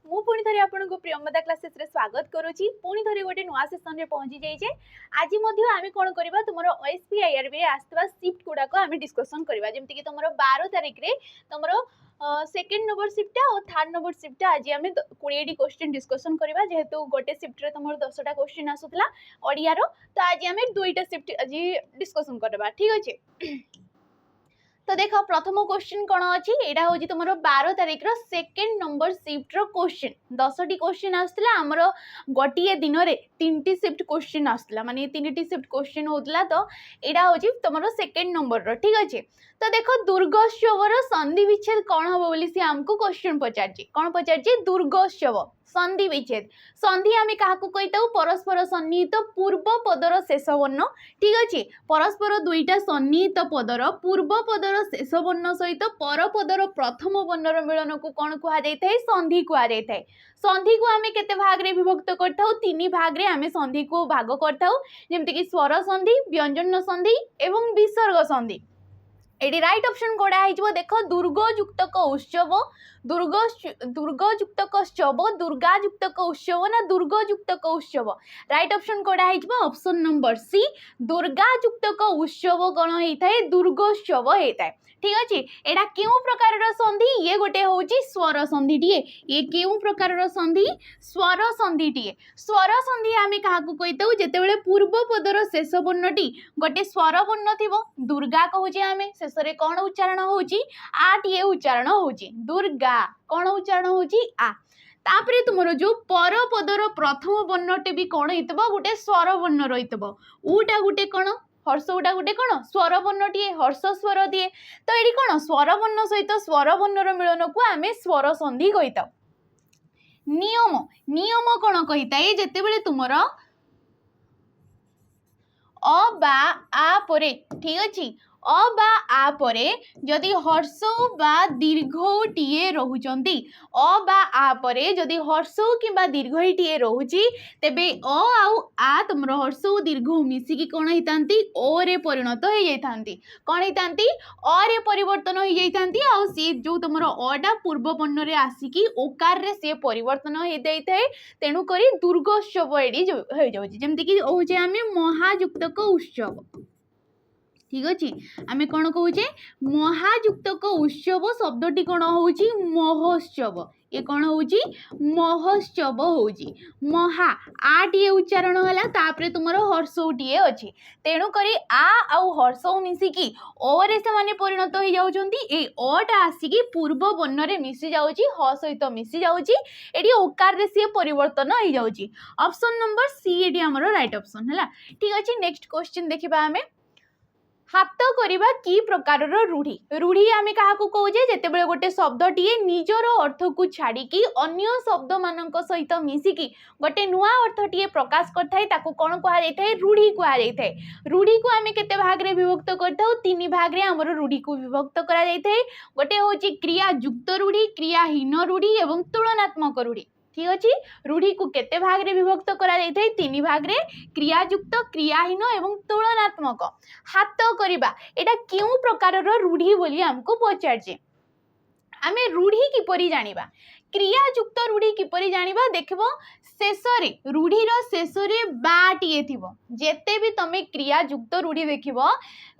मु पुणी थरे आपनको प्रियमदा क्लासेस रे स्वागत करूची। पुणी थरे गोटे नुआ सेशन रे पहुंची जाइछे। आज मध्य आमे कोन करबा तुमरो ओएसपी आईआरबी रे आस्तबा शिफ्ट गुडा को आमे डिस्कशन करबा। जेमति कि तुमरो 12 तारिख रे तुमरो सेकंड नंबर शिफ्ट और थर्ड नंबर शिफ्ट आज आमे 20 टी क्वेश्चन डिस्कशन करबा। जेहेतु गोटे शिफ्ट रे तुमरो 10 टा क्वेश्चन आसुतला ओडिया रो, तो आज आमे 2 टा शिफ्ट आज डिस्कशन करबा। ठीक अछि। तो देख प्रथम क्वेश्चन कौन अच्छी यहाँ हूँ तुम 12 तारिख सेकेंड नंबर शिफ्ट रो क्वेश्चन 10 टी क्वेश्चन आसला आमर गोटे दिन में 3 टी शिफ्ट क्वेश्चन आसला माने 3 टी शिफ्ट क्वेश्चन होता। तो यहाँ हूँ तुम सेकेंड नंबर रो। ठीक अच्छे। तो देख दुर्गोत्सवर संधि विच्छेद कौन हम बोली सी आमको क्वेश्चन पचार कौन पचार दुर्गोत्सव संधि विच्छेद संधि आम क्या कहीता परस्पर सन्निहित पूर्व पदर शेष वर्ण। ठीक अच्छे। परस्पर दुईटा सन्निहित पदर पूर्व पदर शेष वर्ण सहित पर पदर प्रथम वर्णर मिलन को कौन कहुए संधि कहुए। संधि को आम केते भाग रे विभक्त करथाउ 3 भाग रे आम संधि को भाग करथाउ जेमति कि स्वर संधि व्यंजन संधि एवं विसर्ग संधि। एटी राइट ऑप्शन कोड़ा है देख दुर्गयुक्तक उत्सव दुर्गयुक्तक उत्सव दुर्गायुक्तक उत्सव ना दुर्गयुक्तक उत्सव। राइट ऑप्शन कोड़ा है ऑप्शन नंबर सी दुर्गायुक्तक उत्सव कौन होता है दुर्गोत्सव होता है। ठीक अच्छे। एटा क्यों प्रकार संधि ये गोटे हूँ स्वर संधि टीए ये क्यों प्रकार संधि स्वर संधि टीए। स्वर संधि आम क्या कहीता जिते पूर्व पदर शेष वर्णटी गोटे स्वर वर्ण थी दुर्गा कहूचे आम शेष में कौन उच्चारण होची आ टीए उच्चारण होची दुर्गा कौन उच्चारण होची आ। तापरे तुमरो जो पर पदर प्रथम वर्णटे भी कौन होइतबो गोटे स्वर वर्ण रहितबो उटा गोटे कौन हर्ष उटा गोटे कौन स्वर वर्ण टीए हर्ष स्वर दिए। तो ये कौन स्वर वर्ण सहित स्वर वर्णर मिलन को आम स्वर संधि कहीता। नियम नियम कौन कहीता है जिते तुमर अ बा आ परे। ठीक अच्छे। अ बा आ परे जदि हर्ष बा दीर्घ टीए रोचंती अ बा आ परे जदि हर्ष किंबा दीर्घ टीए रोची तेबे अ आउ आ तुम हर्ष दीर्घ मिसिकी कौन होती ओ रे परिणत हो जाती कौन होती अ रे परिवर्तन हो जाती आ सी जो तुम अटा पूर्व वर्ण रे आसिकी ओकार रे सी परिवर्तन हो जाए तेणुक दुर्गोत्सव एडी हो जाऊँगी जमीक होचे आम महायुक्तक उत्सव। ठीक अच्छे। आम कौन कहे महायुक्तक उत्सव शब्दटी कौन हो महोत्सव ये कौन हो महोत्सव हो महा आ टीए उच्चारण है तुम हर्षटीए अच्छे तेणुक आ आउ हर्ष मिसिकी ओरे से परिणत हो जाती अटा आसिकी पूर्व वर्ण में मिसी जाऊँगी ह सहित मिसी जाऊँगी ओकार सी परिवर्तन हो जाऊँगी। ऑप्शन नंबर सी ये आमर राइट ऑप्शन है। ठीक अच्छे। नेक्स्ट क्वेश्चन देखा आम हाथ करवा कि प्रकार रूढ़ी रूढ़ी आम क्या कहे जिते गोटे शब्दटीए निजर अर्थ को छाड़ी अन्य शब्द मान सहित मिसिकी गोटे नुआ अर्थटीए प्रकाश करता कौन कहुए रूढ़ी कहुए। रूढ़ी को आम केते भाग रे विभक्त करता 3 भाग रे आमर रूढ़ी को विभक्त करा गोटे हूँ क्रियायुक्त रूढ़ी क्रियाहीन रूढ़ी एवं तुलनात्मक रूढ़ी। ठीक अच्छे। रूढ़ी को केते भाग रे विभक्त करा 3 भाग रे क्रियायुक्त क्रियाहीन एवं तुलनात्मक। हाथ करवा एटा क्यों प्रकार रूढ़ी बोली हमको पचारे आम रूढ़ी किपरि जानिबा क्रियायुक्त रूढ़ी किपरि जानिबा देखबो शेष रूढ़ीर शेष बाटीए थिबो जेते भी तमे क्रियायुक्त रूढ़ी देखिबो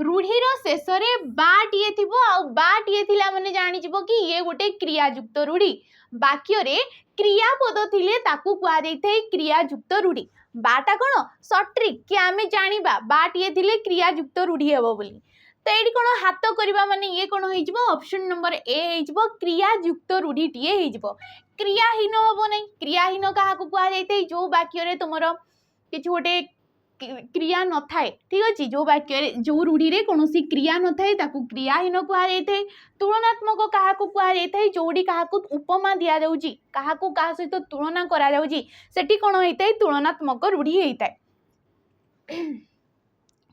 रूढ़ीर शेष बाटीए थिबो आ बाटीए थिला माने जानि जिवो कि ये गोटे क्रियायुक्त रूढ़ी वाक्य रे क्रियापद थिले ताकू कुआ जाइथाय क्रियायुक्त रूढ़ी बाटा कौन सट्रिक कि आम जानिबा बाटीए थिले क्रियायुक्त रूढ़ी हेबो बोली। तो ये कौन हाथ करवा माने ये कौन हो ऑप्शन नंबर ए हो क्रियायुक्त रूढ़ी टीए हो क्रियाहीन हम ना क्रियाहीन क्या कहुए जो वाक्य तुम कि गोटे क्रिया न थाए। ठीक अच्छे। जो वाक्य जो रूढ़ी रे कौन सी क्रिया न थाए ताकू क्रियाहीन कहुए। तुलनात्मक क्या कहुए जोड़ी क्या उपमा दि जाऊँगी क्या सहित तुलना करा सेठी कौन होता है तुलनात्मक रूढ़ी होता है।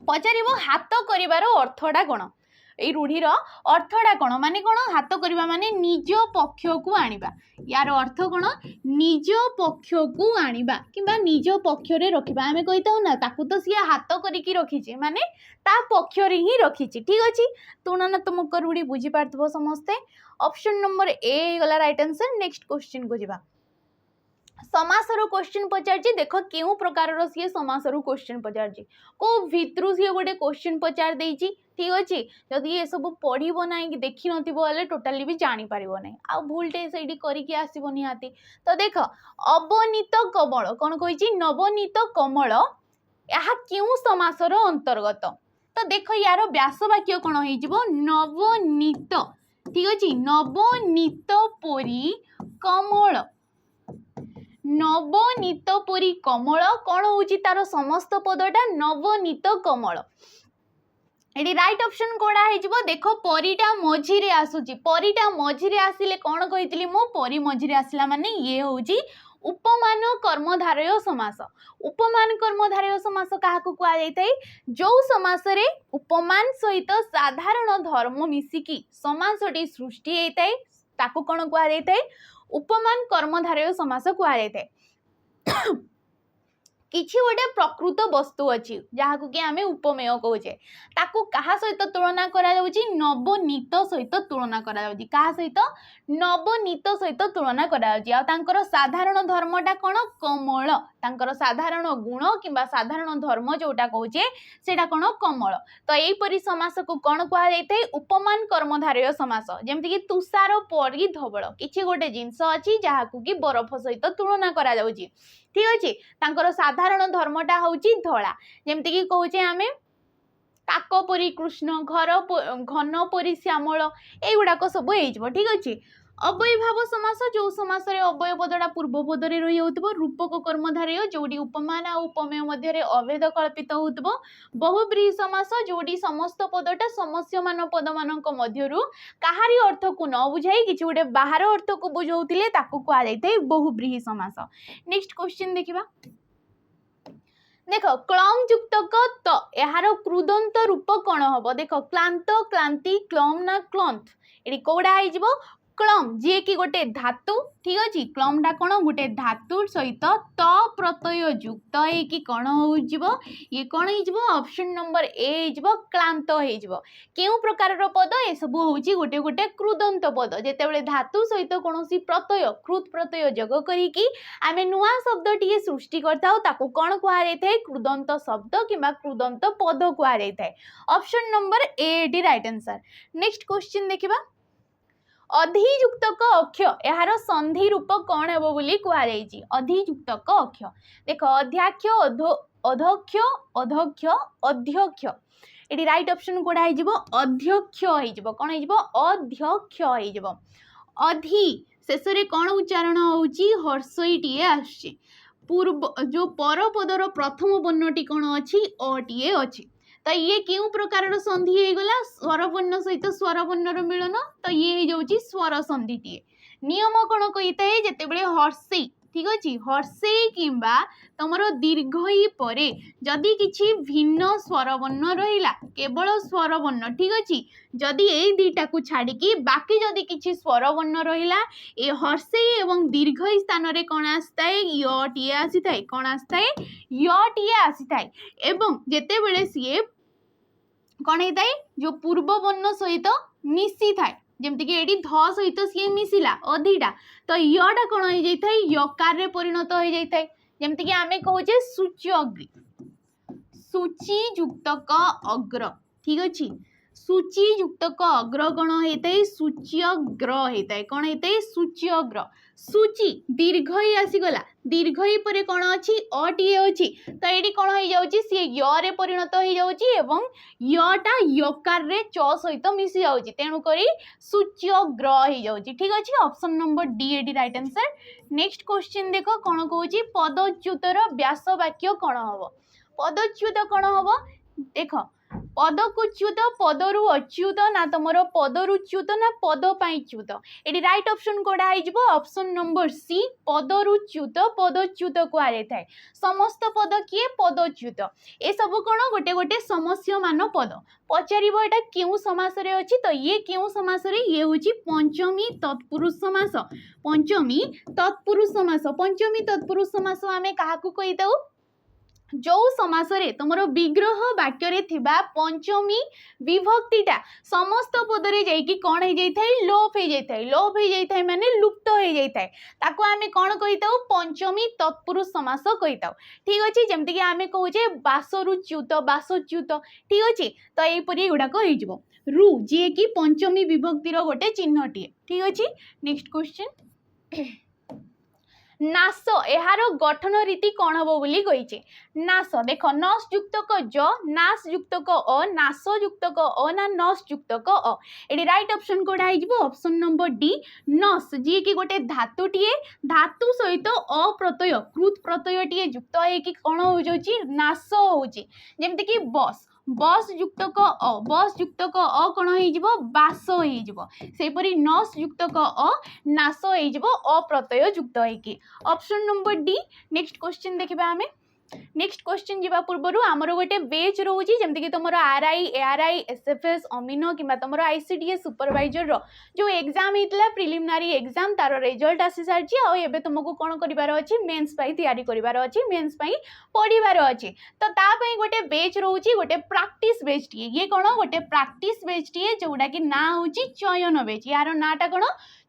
पचार हाथ कर अर्थटा कौन ये रूढ़ीर अर्थटा कौन माने कौन हाथ करवा माने निज पक्ष को आनिबा यार अर्थ कौन निज पक्ष को आनिबा किंबा निज पक्ष रे रखिबा आमे कहिताउ ना ताकू तो सी हाथ करिकी रखिचे माने ता पक्ष रे ही रखिचे। ठीक अछि। तुलनात्मक रूढ़ी बुझी पारथबो समस्ते। ऑप्शन नंबर ए गला राइट आंसर। नेक्स्ट क्वेश्चन को जिबा समासर क्वेश्चन पचार देख क्यों प्रकार सी समासर क्वेश्चन पचार को भितर सी गोटे क्वेश्चन पचार देछि ठीक अच्छे जदि ये सब पढ़ो ना कि देखी नथिबो टोटाली भी जानी पारिबो नै आ भूलटे सेठी करिके आसीबो निहाती तो देख अवनीत कमल कौन कहिछि नवनीत कमल यह क्यों समासर अंतर्गत तो देख यार व्यास वाक्य कौन हो नवनीत ठीक अच्छे नवनीत परी कमल नवनीत परी कमल कौन होची तार समस्त पदटा नवनीत कमल एटी राइट ऑप्शन कोड़ा है देख परिटा मझिरे आसुची परिटा मझिरे आसिले कौन कही मो परी मझिरे आसला माने ये होची उपमान कर्मधारय समास उपमान कर्मधारय समास क्या कह जाए जो समास रे उपमान सहित साधारण धर्म मिसिकी समासटी सृष्टि होता है ताकू कौन कह जाए उपमान कर्मधारय समास कह जाए किछि गोटे प्रकृत वस्तु अच्छी जहाँ को कि आमे उपमेय कहे ताकू कहा सहित तुलना करा जाउची नवनीत सहित तुलना करा जाउची कहा सहित नवनीत सहित तुलना करा जाउची आ तांकर साधारण धर्मटा कोन कमल तांकर साधारण गुण किंबा साधारण धर्म जोटा कहूचे सेटा कोन कमल तो एई परि समास को कोन कहा जाइथै उपमान कर्मधारय समास जेमति कि तुषार परि धवल किछि गोटे जिंस अछि जहाँ को कि बरफ सहित तुलना करा जाउची ठीक अच्छे तांकर साधारण धर्मटा होची धला जेमति कि कहूचे आमे काक परी कृष्ण घन परी श्यामल एगुड़ाक सब हो ठीक अच्छे अव्ययभाव समास जो समास अव्यय पदटा पूर्व पदरे रही होतबो रूपक कर्मधारय जोडी उपमान आ उपमेय मध्य अभेद कल्पित होतबो बहुब्रीहि समास जोडी समस्त पदटा समस्यमान पदमानक मध्यरु काहारी अर्थ को न बुझाई किछि गोटे बाहर अर्थ को बुझाउतिले ताकू कहा जायते बहुब्रीहि समास नेक्स्ट क्वेश्चन देखिबा देख क्लम युक्तक त यार क्रुदंत रूप कौन हम देख क्लांत क्लांति क्लम ना क्लंत ये कौड़ा हो क्लम जी कि गोटे धातु ठीक अच्छे क्लमटा कौन गोटे धातु सहित त प्रत्यय युक्त है कौन हो ये कौन हो ऑप्शन नंबर ए हो क्लांत हो क्यों प्रकार पद ये सब हूँ गोटे गोटे क्रुदंत पद जिते धातु सहित कौन प्रत्यय कृत प्रत्यय जोग करी आम नुआ शब्द टी सृष्टि करताऊ कौन कह क्रुदंत शब्द किंबा क्रुदंत पद कह option number A right answer next question देखिबा अधियुक्तक अक्ष यार संधि रूप कौन हे बोली कहुई अधियुक्तक अक्ष देख अध्याक्ष अध्यक्ष अध्यक्ष अध्यक्ष ये राइट ऑप्शन कोड़ा अध्यक्ष हो कौन हो अध्यक्ष हो अधि शेष कौन उच्चारण होची हर्षईटीए आसुची पूर्व जो परपदर प्रथम वर्णटी कौन अच्छी अटीए अच्छी तो ये क्यों प्रकार संधि हो गला स्वरवर्ण सहित स्वरवर्णर मिलन तो ये हो स्वर संधिटीए नियम कौन कही जिते हर्षे ठीक अच्छे हर्षे किंबा तुम दीर्घई परे जदि किछि भिन्न स्वरवर्ण रहिला केवल स्वरवर्ण ठीक अच्छे जदि ए दुईटा को छाड़ी बाकी जदि किछि स्वरवर्ण रहिला ए हर्षे एवं दीर्घई स्थान रे कौन आसताए यटीए आसी थाए कौन आसताए यटीए आसी थाए एवं जेतेबेले सीए कौन होता है जो पूर्व वर्ण सहित मिसी थाए जमती कि ये ध सहित सी मिसिला अधिटा तो यटा कौन हो जाता है यकार रे परिणत हो जाता है जमती कि आमे कहे सूच्यग्री सूची युक्तक अग्र ठीक अच्छे सूची युक्तक अग्र कौन होता है सूच्यग्र होता है कौन होता है सूच्यग्र सूची दीर्घई आसीगला दीर्घई पर कौन अच्छी अटीए अच्छी तो ये कौन हो जाऊँगी सी य परिणत हो जाऊँगी एवं यटा यकार रे च सहित मिसी जाऊँगी तेणुक सूच्यग्र हो जाऊँगी ठीक अच्छे ऑप्शन नंबर डी एडी राइट आंसर नेक्स्ट क्वेश्चन देख कौन कहूँ पदच्युतर व्यास वाक्य कौन हम पदच्युत कौन हम देख पदकुच्युत पदरु अच्युत ना तुम पदरुच्युत ना पद च्युत ये राइट ऑप्शन कोड़ा हो ऑप्शन नंबर सी पदरुच्युत पदच्युत कहुए समस्त पद किए पदच्युत ए सब कौन गोटे गोटे समस्य मान पद पचार एटा क्यों समास अच्छी तो ये क्यों समास ये हूँ पंचमी तत्पुरुष समास पंचमी तत्पुरुष समास पंचमी तत्पुरुष समास आम क्या कही जो समासरे तुमर विग्रह वाक्य थिबा पंचमी विभक्तिटा समस्त पदरे जाइकी कौन हो जाइथाय लोप हो जाइथाय लोप हो जाइथाय माने लुप्त हो जाइथाय ताको आमे कौन कहिताउ पंचमी तत्पुरुष समास कहिताउ ठीक अछि जेमति कि आमे कहूचे बासरुच्युत बासच्युत ठीक अछि तो एई परि गुडा को होई जिवो रु जे कि पंचमी विभक्तिर गोटे चिन्हटिए ठीक अछि नेक्स्ट क्वेश्चन नास यार गठन रीति कौन हम बोली कही नास देख नस युक्त क ज नास युक्त क अ नास युक्त क अ ना नस युक्त क अ एडी राइट ऑप्शन कोडा हो ऑप्शन नंबर डी नस जी कि गोटे धातुटीए धातु सहित अप्रत्यय कृत प्रत्यय टीए युक्त है कौन हो नास होची जेमति कि बस बस युक्त क अ बस युक्त क अ कौन हो बास हो सेपरी नस युक्त क अ नास हो अप्रत्यय युक्त है option number D next question देखिबा हमें नेक्स्ट क्वेश्चन जीवा पूर्व आमर गोटे बेच रोची जमती कि तुम आरआई एआरआई एसएफएस अमीनो कि तुम आईसीडीएस सुपरवाइजर रो जो एग्जाम होता प्रिलिमिनारी एग्जाम तार रिजल्ट आसी सारी आबे तुमको कौन करार अच्छी मेन्स तैयारी करार अच्छी मेन्स पढ़ार अच्छी तो तापाई गोटे बेच रोची गोटे प्रैक्टिस बेच टी ये कौन गोटे प्रैक्टिस बेच टी जोटा कि ना हूँ चयन बेच यार नाटा कौन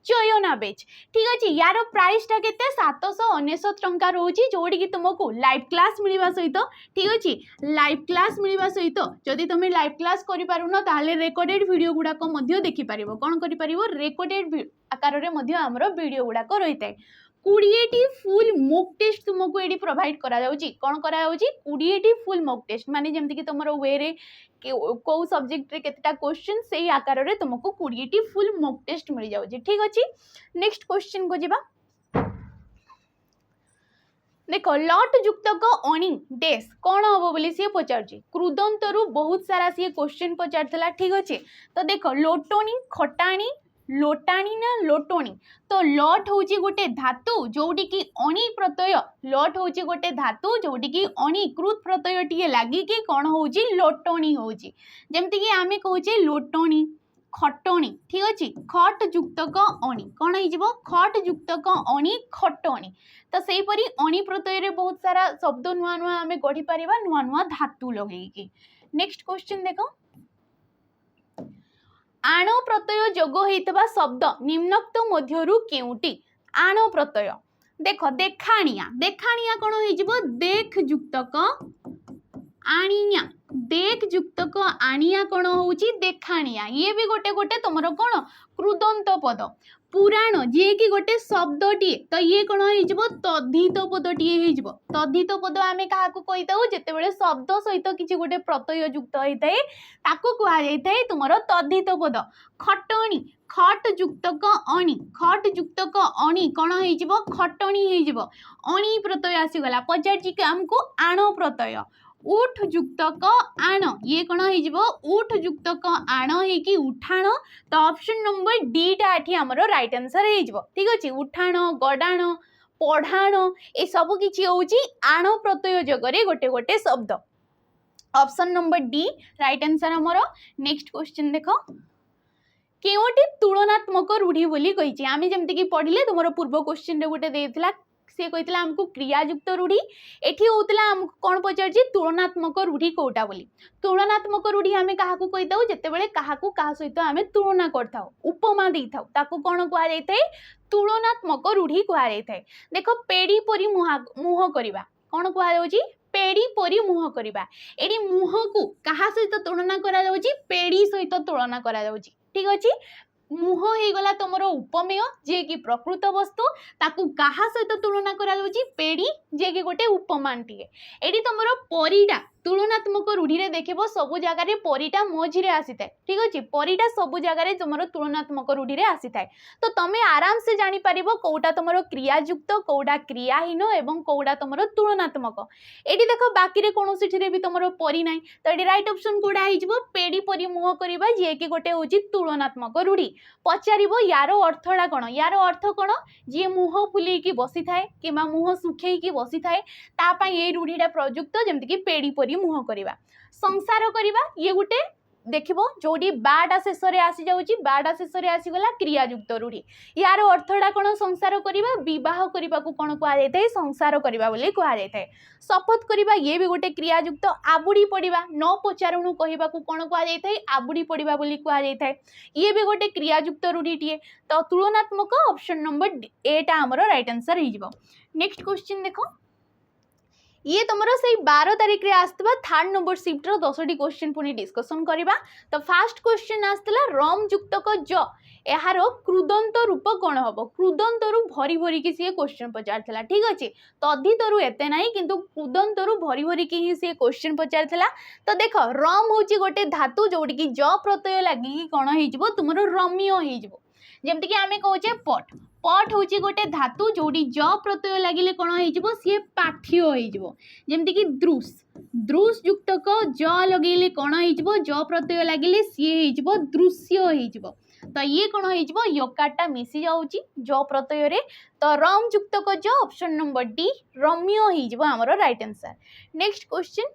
चयना बेच ठीक अच्छे यार प्राइस टा केते 799 टंका रोची जोड़ी कि तुमको लाइव क्लास मिलवा सहित ठीक अच्छे लाइव क्लास मिलवा सहित जदि तुम लाइव क्लास करि पारुनो ताले रेकर्डेड वीडियो गुड़ाक देखि पारिबो कोन करि पारिबो रेकर्डेड आकार रे मध्य हमरो वीडियो गुड़ाक रहिताय 20टी फुल मॉक टेस्ट तुमको ये प्रोवाइड करा जाउची कोन करा जाउची 20टी फुल मॉक टेस्ट माने जेमति कि तुमरो वे रे को सब्जेक्ट रे केतेटा क्वेश्चन सेही आकार रे तुमको 20टी फुल मॉक टेस्ट मिल जाउची ठीक अछि नेक्स्ट क्वेश्चन को जिबा देखो लट युक्त को अणी डेस कौन हम बोली सी पचार क्रुदंतरु बहुत सारा सी क्वेश्चन पचार ठीक अच्छे तो देखो लोटणी खटाणी लोटाणी ना लोटणी तो लट हूँ गोटे धातु जोटी की अणी प्रत्यय लट हूँ गोटे धातु जोटी की अणी कृत प्रत्यय टी लगिकी कौन हूँ लोटणी हूँ जमती कि आम कहे लोटणी खटणी ठीक अच्छे खट युक्त क अणी कौन हो खट युक्त क अणी खटणी तो सेहीपरि अणी प्रत्यय रे बहुत सारा शब्द नुआ नुआ आम गढ़ी पार नुआ नुआ धातु लगे नेक्स्ट क्वेश्चन देख आण प्रत्यय जोग होता शब्द निम्नोक्त मध्यरु केउटी आण प्रत्यय देख देखाणिया देखाणिया कौन हो देख युक्त क आणिया देख युक्त क आणिया कौन हो देखाणिया ये भी गोटे गोटे तुमर कौन क्रुदंत पद पुराण जी कि गोटे शब्दटीए तो ये कौन हो तद्धित पदटीए हो तद्धित पद आम क्या जिते शब्द सहित किसी गोटे प्रत्यय युक्त होता है ताकू कहुए तुम तद्धित पद खटणी खट युक्त क अणी खट युक्त क अणी कौन हो खटणी हो अणी प्रत्यय आसीगला पचार आमको आण प्रत्यय उठ युक्त क आण ये कौन हो उठ युक्त क आण हो उठाण तो ऑप्शन नंबर डी टा एठी हमर राइट आंसर हो ठीक अच्छे उठाण गडाण पढ़ाण ये सब किसी हूँ आण प्रत्यय जगह गोटे गोटे शब्द option number D right answer हमर नेक्स्ट क्वेश्चन देख केवटी तुलनात्मक रूढ़ी बोली कही आम जमती कि पढ़ले तुम पूर्व क्वेश्चन रे गोटे देथिला से कही आमको क्रियायुक्त रूढ़ी एठी होतला आमको कौन पचार तुलनात्मक रूढ़ी कोटा बोली तुलनात्मक रूढ़ी आम क्या कहीता जितेबाला क्या सहित आम तुलना करता उपमा दे था ताकू कौन कहुए तुलनात्मक रूढ़ी कहुए देख पेड़ी परी मुह करवा कौन कहुच्छी पेड़ी परी मुह करवा एटी मुह को क्या सहित तुलना करा पेड़ी सहित तुलना करा ठीक अच्छे मुह हो गला तुमर उपमेय जे कि प्रकृत वस्तु ताकू कहा सहित तुलना करा पेड़ी जे कि गोटे उपमान टीए एटी तुमर परीटा तुलनात्मक रूढ़ी रे देखिबो सबु जगह परीटा मझिरे आसी थाए ठीक अच्छे परीटा सबु जगह तुम तुलनात्मक रूढ़ी रे आसी थाए तो तुम आराम से जानी पारिबो कोउटा तुमर क्रियायुक्त कोउटा क्रियाहीन एवं कोउटा तुमर तुलनात्मक एटी देखो बाकी रे कोनोसी ठिरे भी तुमर परी नाही तो एटी राइट ऑप्शन कोडा हिजबो पेड़ी परी मुह करबा जे कि गोटे होची तुलनात्मक रूढ़ी पचारिबो यार अर्थटा कोन यार अर्थ कोन जे मुह फुली की बसी थाए किबा मुह सुखेई की बसी थाए तापा ये रूढ़ीटा प्रयुक्त जेमति कि पेड़ी परी मुह करवा संसार करवा ये गोटे देखिबो जोडी बाटा शेष रे आसी जाउची बाटा शेष रे आसी गला क्रियायुक्त रूढ़ी यार अर्थटा कोन संसार करिबा विवाह करिबा को कोन कुआ जाय थाए संसार करिबा बोली कुआ जाय थाए शपथ करिबा ये भी गोटे क्रियायुक्त आबुडी पड़िबा न पचारुणु कहिबा को कोन कुआ जाय थाए आबुडी पड़िबा बोली कुआ जाय थाए ये भी गोटे क्रियायुक्त रूढ़ीटिए तो तुलनात्मक ऑप्शन नंबर ए टा हमरो राइट आंसर हे जिवो नेक्स्ट क्वेश्चन देखो ये तुमर से 12 तारिख रे आसतबा थर्ड नंबर शिफ्ट रो 10टी क्वेश्चन पुनी डिस्कशन करबा तो फर्स्ट क्वेश्चन आस्तला रम युक्तक ज एहार कृदंत रूप कोन हबो कृदंत रु भरी भरी कि से क्वेश्चन पचारथला ठीक अछि तद्धित रु एते नाही किंतु कृदंत रु भरी भरी कि ही से क्वेश्चन पचारथला तो देखो रम होची गोटे धातु जोडी कि ज प्रत्यय लागि कोन हे जिवो तुमरो रम्य हे जिवो जेमति कि आमे कहूचे पट पट होची गोटे धातु जोडी ज प्रत्यय लागिले कोन हे जिवो सी पाठ्य हे जिवो जेमति कि द्रुस द्रुस युक्तक ज लगेले कोन हे जिवो ज प्रत्यय लागिले सी हे जिवो दृश्य हे जिवो तो ये कोन हे जिवो यकारटा मिसी जाउची ज प्रत्यय रे तो रम युक्तक ज ऑप्शन नंबर डी रम्य हे जिवो हमरो राइट आंसर नेक्स्ट क्वेश्चन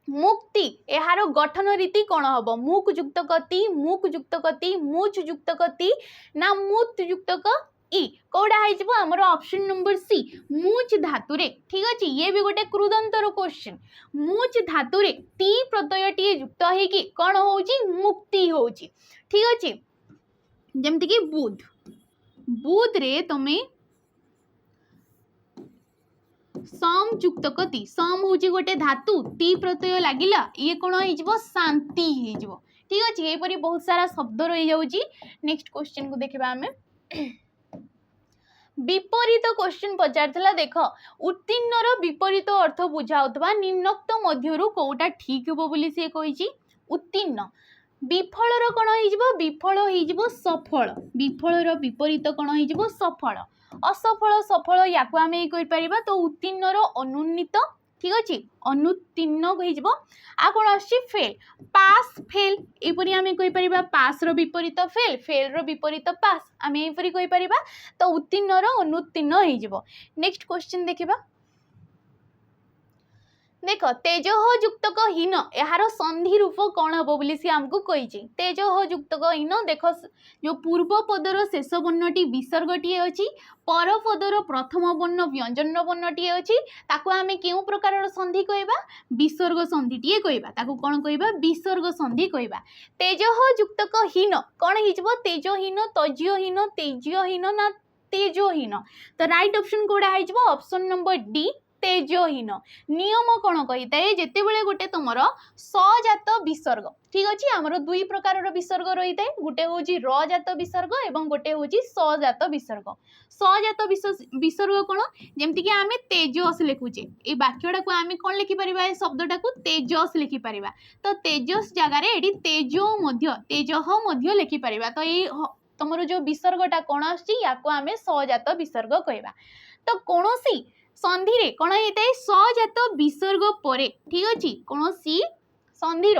मुक्ति एहार गठन रीति कौन हम मुक युक्त कति मुक युक्त कति मुच युक्त कति ना मुत युक्त इ कौड़ा हो आमर ऑप्शन नंबर सी मुच धातु रे ठीक अच्छे ये भी गोटे कृदंतर क्वेश्चन मुच धातु रे ती प्रत्यय टी युक्त होगी कौन हो मुक्ति हो ठीक अच्छे जमती कि बुध बुध रे तमें सम युक्त कति सम हूँ गोटे धातु ती प्रत्यय लगिला ये कौन हो शांति हो ठीक अच्छे यहीपरी बहुत सारा शब्द रही जाऊँगी नेक्स्ट क्वेश्चन को देखा आम विपरीत क्वेश्चन पचार देख उत्तीर्णर विपरीत अर्थ बुझाऊवा निम्नोक्त मध्यरु कौटा ठीक हे बोली सी कही उत्तीर्ण विफलर कौन हो विफल हो सफल विफलर विपरीत कौन हो सफल असफल सफल या आम कह तो उत्तीर्णर अनुन्नीत ठीक अच्छे अनुत्तीर्ण हो आ कौन आल पास फेल यहपरी आम कहीपर पास विपरीत फेल फेल विपरीत पास आम यहपरी कहीपर तो उत्तीर्णर अनुत्तीर्ण हो नेक्स्ट क्वेश्चन देखा देख तेजह युक्तक हीन यार संधि रूप कौन हम बोली सी आमको कही तेजह युक्तक हीन देख जो पूर्व पदर शेष वर्णटी विसर्गटी अच्छी पर पदर प्रथम वर्ण व्यंजन वर्णटी अच्छी ताको आम क्यों प्रकार संधि कहवा विसर्ग संधिटे कहवा कौन कहवा विसर्ग संधि कहवा तेजह युक्तक हीन कौन हो तेजहीन तज्यहीन तेज्यहीन ना तेजहीन तो राइट ऑप्शन कौड़ा हो ऑप्शन नंबर डी तेजहीन नियम कौन कही थाए जिते बड़े गोटे तुम सजात विसर्ग ठीक अच्छे आमर दुई प्रकार विसर्ग रही है गोटे हूँ रजात विसर्ग और गोटे हूँ सजात विसर्ग सजात विसर्ग कौन जमती कि आम तेजस लिखुचे ये वाक्यटा को आम कौन लिखिपर शब्दटा को तेजस लिखिपर तो तेजस जगार ये तेजह लिखिपर तो ये तुम जो विसर्गटा कौन आम सजात विसर्ग कहवा तो कौन संधि रे कौन होता है सजात विसर्ग परे ठीक अच्छे कौन सी संधिर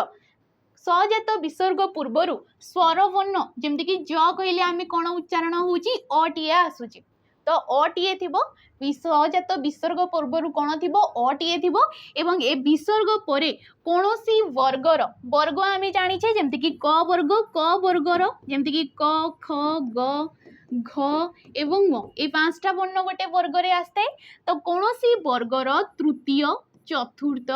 सजात विसर्ग पूर्वर स्वर वर्ण जमती कि ज कहले आम कौन उच्चारण होची अटीए आसूची तो अटीए थिबो सजात विसर्ग पूर्वर कौन थिबो अटीए थिबो एवं ए विसर्ग परे कौनसी वर्गर वर्ग आम जानिछे जमती कि क वर्गर जमती कि क ख ग घ एवं म ये पांचटा वर्ण गोटे वर्गरे आसता है तो कौन सी वर्गर तृतीय चतुर्थ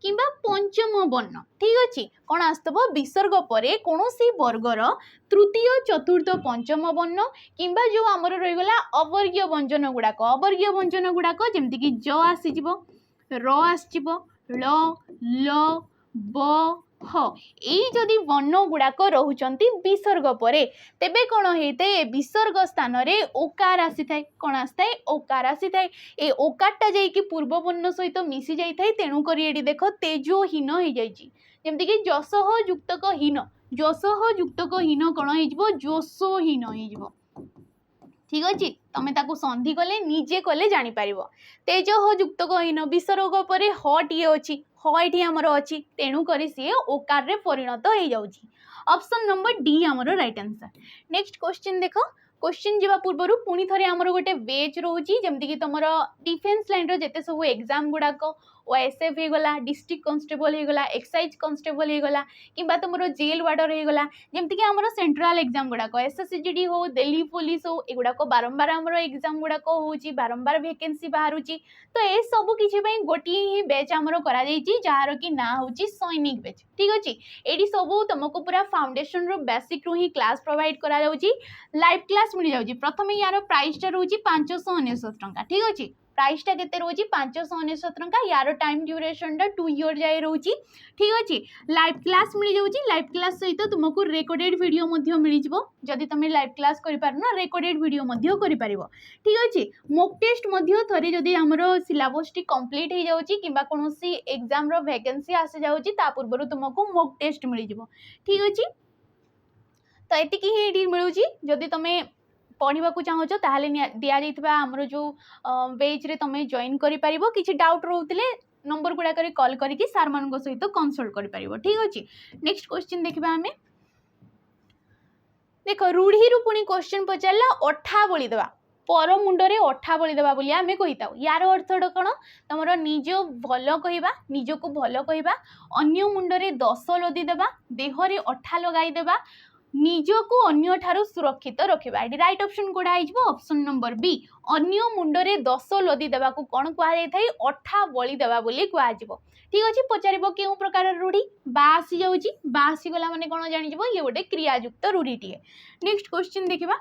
किंबा पंचम वर्ण ठीक अच्छे कौन आसतब विसर्ग परे कौन सी वर्गर तृतीय चतुर्थ पंचम वर्ण किंबा जो आमर रहीगला अवर्गीय व्यंजन गुड़ाक अवर्गीय व्यंजन गुड़ाक जमती कि ज आसीजिवो र आसीजिवो ल ल ब हाँ यही जदि वर्ण गुड़ाक रोचंती विसर्ग परे तेबे कौन होता है विसर्ग स्थान रे ओकार आसी थाए कौन आसी थाए ओकार आसी थाए ए ओकारटा जाइकी पूर्व वर्ण सहित मिसी जाई थाए तेणु करी एडी देख तेजहीन हो जाइए जमती कि जसह युक्तक हीन जसह युक्तक हीन कौन हो जोशहीन हो ठीक अच्छे तुम ताको संधि कले निजे कले जापर तेजह युक्तक हीन विसर्ग पर हटे अच्छी हटी आमर अच्छी तेणु करी सी ओकार रे परिणत हो जाउची ऑप्शन नंबर डी आमर राइट आंसर नेक्स्ट क्वेश्चन देख क्वेश्चन जीवा पूर्व पुणी थे आमर गोटे बेच रोची जमती कि तुम डिफेन्स लाइन जिते सब एग्जाम गुड़ाक ओएसएफ हो गला डिस्ट्रिक्ट कांस्टेबल हो गला एक्साइज कांस्टेबल हो गला किंबा तुम जेल वार्डर हो गला जमती कि आमर सेंट्रल एग्जाम गुड़ाक एसएससीजीडी हो दिल्ली पुलिस हो एगुड़ाक बारंबार आमर एग्जाम गुड़ाक हो बारंबार वैकेंसी बाहर तो ये सब किसी गोटे ही बैच आमर करा जार कि ना हूँ सैनिक बैच ठीक अच्छे ये सब तुमको पूरा फाउंडेशन रो बेसिक रू ही क्लास प्रोवाइड करा लाइव क्लास मिल जाऊँगी प्रथम यार प्राइसटा रोज 599 टंका ठीक अच्छे प्राइसटा केते रोजी 599 टंका यार टाइम ड्यूरेशन 2 ईयर जाए रोची ठीक अच्छे लाइव क्लास मिल जाऊँगी लाइव क्लास सहित तुमको रेकर्डेड वीडियो मिल जाव जदि तुम लाइव क्लास करना रेकर्डेड वीडियो कर ठीक अच्छे मॉक टेस्ट थे जदि आमर सिलेबस टी कंप्लीट हो जाऊँगी कि कौन एग्जाम रो वैकेंसी आसी जाऊँगी ता पूर्व तुमको मॉक टेस्ट मिल जाव ठीक अच्छे तो ये ही मिलूँ जदि तुम्हें पढ़ा चाहूच ताहले दि जाइथिबा हमरो जो पेज रे तुम जॉइन करि परिबो किछि डाउट रहउतिले नंबर गुडा करी कॉल करिकि सर मान सहित कंसल्ट करि परिबो ठीक अछि नेक्स्ट क्वेश्चन देखिबा हमें देखो रूढ़ी रु पुनी क्वेश्चन पचारला अठा बोली देबा पर मुंडरे अठा बोली देबा बोली आमे कहिताउ यार अर्थटा कोन तमरो निज भलो कहिबा निजको भलो कहिबा अन्य मुंडरे 10 लदी देबा देहरे अठा लगाई देबा निजको अन्य ठारू सुरक्षित रखिबा एडी राइट ऑप्शन कोडा आइजबो ऑप्शन नंबर बी अन्य मुंडरे 10 लदी देबा को कोन कुआ जाय थाई अठा बळी देबा बोली कुआ जिवो ठीक अछि पचारिबो केउ प्रकार रूढ़ी बा आसी जाउची बा आसी गला माने कोन जानि जिवो ये गोटे क्रियायुक्त रूढ़ीटिए नेक्स्ट क्वेश्चन देखिबा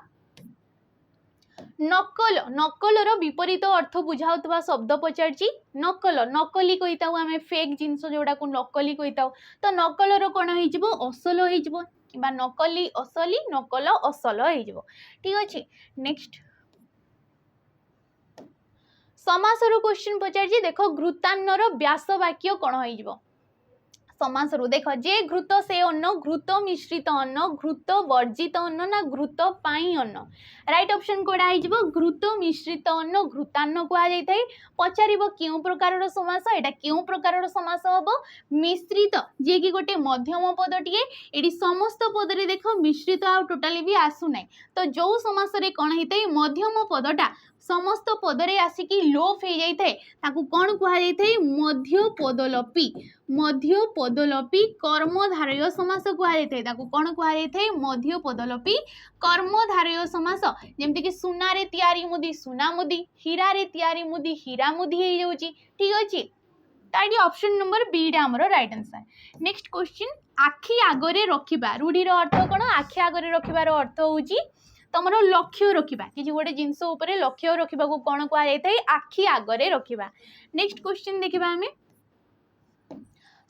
नकल नकलर विपरीत अर्थ बुझाउतबा शब्द पचारची नकल नकली कहिताउ आमे फेक जिंस जोडा को नकली कहिताउ तो नकलर कोन होई जिवो असल होई जिवो किंबा नकली असली नकल असल हो जाव ठीक अच्छे नेक्स्ट समासर क्वेश्चन पचार देख घृतान्नर व्यास वाक्य कौन हो समासरु देख जे घृत से अन्न घृत मिश्रित अन्न घृत वर्जित अन्न ना घृत पाई अन्न राइट ऑप्शन कोडा हो घृत मिश्रित अन्न घृतान्न कह जाए पचार क्यों प्रकार समास एटा क्यों प्रकार समास हम मिश्रित जे कि गोटे मध्यम पदटीए ये समस्त पदरे देख मिश्रित आ टोटाली भी आसुना तो जो समास कौन होता है मध्यम पदटा समस्त पदरे आसिकी लोप हो जाए कौन कहुए मध्य पदलोपी कर्मधारय समास कहुए कौन कहुए मध्य पदलोपी कर्मधारय समास जमती कि सुना रे तैयारी मुदी सुना मुदी हीरा रे तैयारी मुदी हीरा मुदी हो जाउची ठीक अछि ताडी ऑप्शन नंबर बी डा हमरो राइट आंसर नेक्स्ट क्वेश्चन आखि आगरे रखिबा रूढ़ीर अर्थ कोन आखि आगरे रखिबार अर्थ होउची तुम लक्ष्य रखा कि गोटे जिनस लक्ष्य रखा कौन कहुए आखि आगरे रखा नेक्स्ट क्वेश्चन देखा आम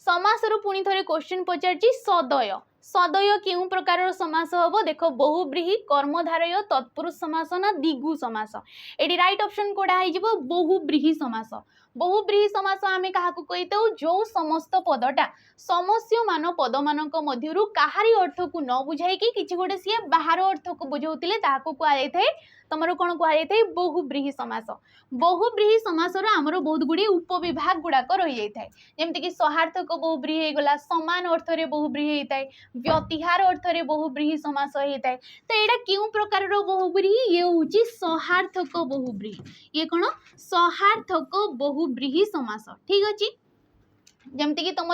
समासर पुणी थे क्वेश्चन पचार सदय सदय क्यों प्रकार समास हम देख बहुब्रीही कर्मधारय तत्पुरुष समास ना दिगु समास ये राइट ऑप्शन कोडा हो बहुब्रीही समास बहुब्रीही समास आम क्या कहीता जो समस्त पदटा समस्य मान पद मान मध्यरु काहारी अर्थ को न बुझाई कि गोटे सी बाहर अर्थ को बुझाऊे कहुए तुमर कौन कहुए बहुब्रीही समास बहुब्रीही समासर आमर बहुत गुड़े उपविभाग गुड़ाक रही जाए जमती कि सहार्थक बहुब्रीही होगला सामान अर्थ में बहुब्रीही होता है व्यतिहार अर्थ में बहुब्रीही समास होता है तो यहाँ क्यों प्रकार बहुब्रीही ये हूँ सहार्थक बहुब्रीही ये कौन सहार्थक बहुब्रीही समास ठीक अच्छे जमती कि तुम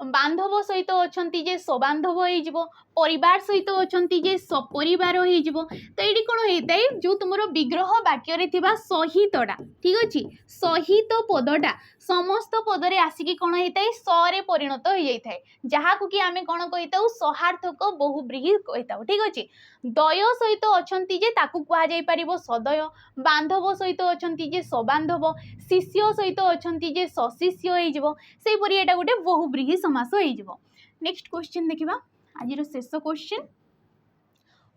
बांधव सहित अच्छा जे सबांधव हो परिवार सहित अच्छा जे सपरिवार हो तो ये कौन होता है जो तुम विग्रह वाक्य सहितटा ठीक अच्छे सहित पदटा समस्त पदरे आसिकी कौन होता है सरे परिणत हो जाता है जहाँ को कि आम कौन कहीता सहार्थक बहुब्रीही कहीता ठीक अच्छे दय सहित अच्छा जे कहुपर सदय बांधव सहित अच्छा जे सबांधव शिष्य सहित अच्छा जे सशिष्य होपरी एटा गोटे बहुब्रीही समास हो नेक्स्ट क्वेश्चन देखा आज शेष क्वेश्चन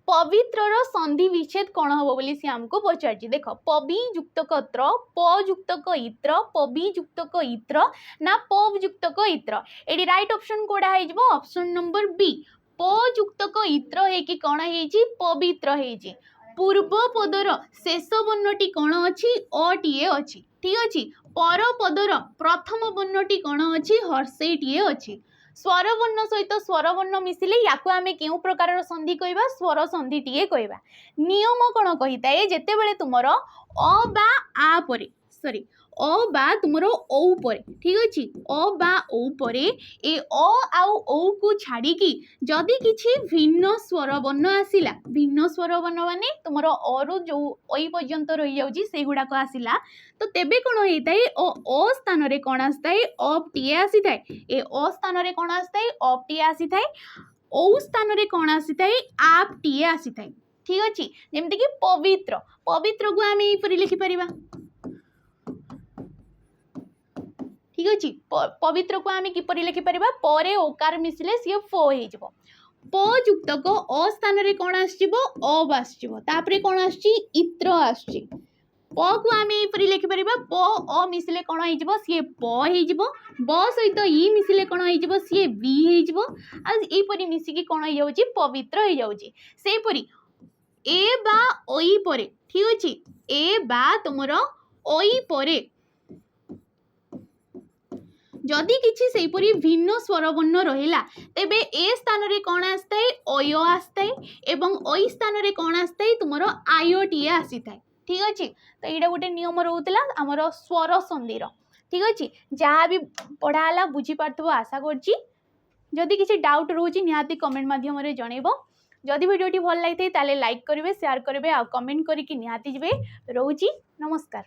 पवित्रर संधि विच्छेद कौन हम बोली सी आमको पचार देख पवि युक्तक त्र प युक्तक इत्र पवि युक्तक इत्र ना पव युक्तक इत्र ये राइट ऑप्शन कोडा हो ऑप्शन नंबर बी प युक्तक इत्र है कौन है पवित्र है पूर्व पदर शेष वर्णटी कौन अच्छी अटीए अच्छी ठीक अच्छे पर पदर प्रथम वर्णटी कौन अच्छी हर्षेटीए अच्छी स्वरवर्ण सहित स्वरवर्ण मिसिले याकू आमे केउ प्रकार संधि कहबा स्वर संधि टीए कहबा नियम कोन कहिताए जेते बेले तुमरो अ बा आ परे सॉरी अ बा तुमरो ओ परे ठीक अछि अ बा ओ परे ए अ आउ ओ को छाड़ी की जदी किछि भिन्न स्वर वर्ण आसिला भिन्न स्वर वर्ण माने तुमरो अ रु जो ओई पर्यंत रहि जाउची से गुडा को आसिला तो तेबे कोन हेताए ओ स्थान रे कोन आस्ताए अप टीए आसीताए ए अ स्थान रे कोन आस्ताए अप टीए आसीताए ओ स्थान रे कोन आसीताए आप टीए आसीताए ठीक अछि जेमति कि पवित्र पवित्र को आमे एपरि लिखि परिबा ठीक अछि पवित्र को आमे किपरि लिखि परिबा परे ओकार मिसिले सी फो हे जबो प युक्त को अ स्थान रे कोन आसीबो अब आसीबो तापरे कोन आछि इत्र आछि प को आमे एपरि लिखि परिबा प अ मिसिले कोन हे जबो सी प हे जबो ब सहित ई मिसिले कोन हे जबो सी बी हे जबो आ एपरि मिसि कि कोन हे जाउची पवित्र हे जाउची से परि ए बा ओई परे ठीक अछि ए बा तुमरो ओई परे जदि किछि सेपरि भिन्न स्वरवर्ण रहिला तेबे ए स्थान रे कोन आस्ताए अय आस्ताए एवं ओई स्थान रे कोन आस्ताए तुमरो आय टी आसीताए ठीक अछि तो एटा गोटे नियम रहउतला हमर स्वर संधिर ठीक अछि जहाँ भी पढ़ाला बुझी पारथबो आशा करछि जदि किछि डाउट रहउछि निहाती कमेंट माध्यम रे जणेबो जदि वीडियोटी भल लागिथै ताले लाइक करिवे शेयर करिवे आ कमेंट करिकि निहाती जिवे रहउछि नमस्कार।